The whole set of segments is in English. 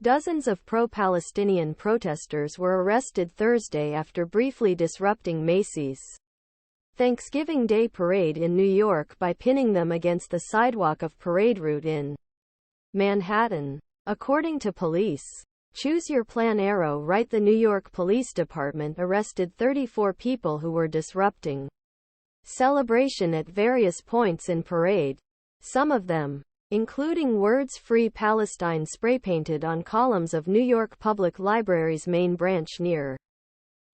Dozens of pro-Palestinian protesters were arrested Thursday after briefly disrupting Macy's Thanksgiving Day parade in New York by pinning them against the sidewalk of parade route in Manhattan. According to police, Choose Your Plan ArrowRight, the New York Police Department arrested 34 people who were disrupting celebration at various points in parade. Some of them, including words "Free Palestine" spray-painted on columns of New York Public Library's main branch near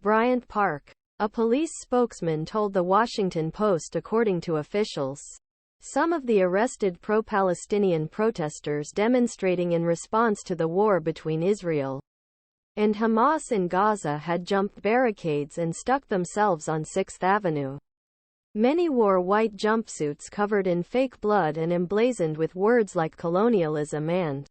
Bryant Park. A police spokesman told The Washington Post, according to officials, some of the arrested pro-Palestinian protesters demonstrating in response to the war between Israel and Hamas in Gaza had jumped barricades and stuck themselves on 6th Avenue. Many wore white jumpsuits covered in fake blood and emblazoned with words like colonialism and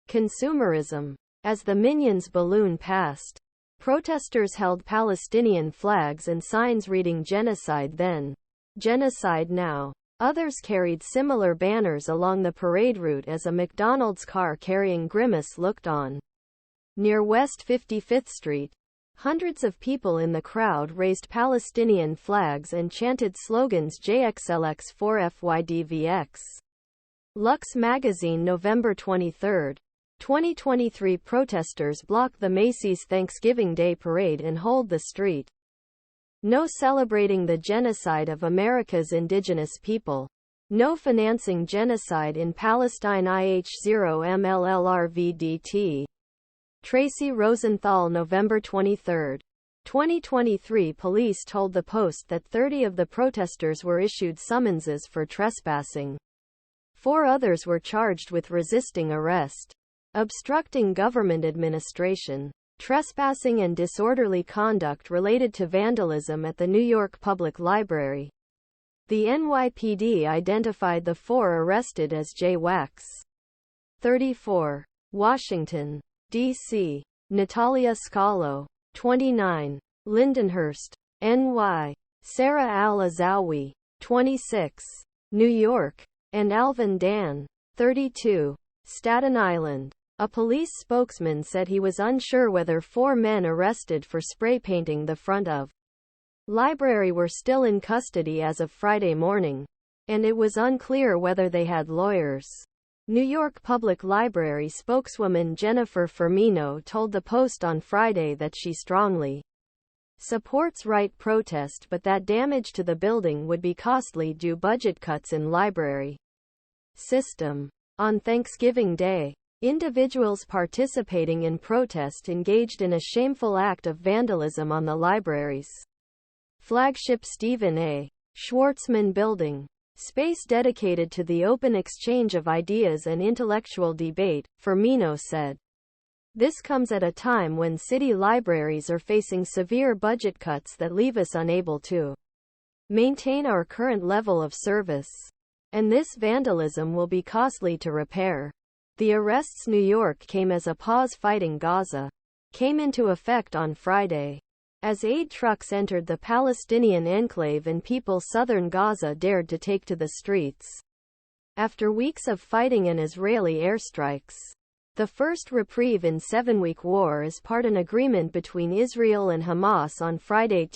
consumerism. As the Minions balloon passed, protesters held Palestinian flags and signs reading "Genocide then, Genocide now." Others carried similar banners along the parade route as a McDonald's car carrying Grimace looked on. Near West 55th Street, hundreds of people in the crowd raised Palestinian flags and chanted slogans JXLX4FYDVX. Lux Magazine November 23, 2023. Protesters blocked the Macy's Thanksgiving Day parade and hold the street. No celebrating the genocide of America's indigenous people. No financing genocide in Palestine. IH0MLLRVDT. Tracy Rosenthal November 23, 2023. Police told the Post that 30 of the protesters were issued summonses for trespassing. 4 others were charged with resisting arrest, obstructing government administration, trespassing and disorderly conduct related to vandalism at the New York Public Library. The NYPD identified the 4 arrested as Jay Waxse, 34, Washington, D.C., Natalia Scollo, 29, Lindenhurst, NY, Sarah Al-Azawi, 26, New York, and Alvin Dan, 32, Staten Island. A police spokesman said he was unsure whether 4 men arrested for spray painting the front of library were still in custody as of Friday morning, and it was unclear whether they had lawyers. New York Public Library spokeswoman Jennifer Fermino told the Post on Friday that she strongly supports right protest but that damage to the building would be costly due budget cuts in library system. On Thanksgiving Day, individuals participating in protest engaged in a shameful act of vandalism on the library's flagship Stephen A. Schwarzman building, space dedicated to the open exchange of ideas and intellectual debate, Fermino said. This comes at a time when city libraries are facing severe budget cuts that leave us unable to maintain our current level of service. And this vandalism will be costly to repair. The arrests New York came as a pause fighting Gaza came into effect on Friday, as aid trucks entered the Palestinian enclave and people southern Gaza dared to take to the streets. After weeks of fighting and Israeli airstrikes, the first reprieve in 7-week war is part an agreement between Israel and Hamas on Friday.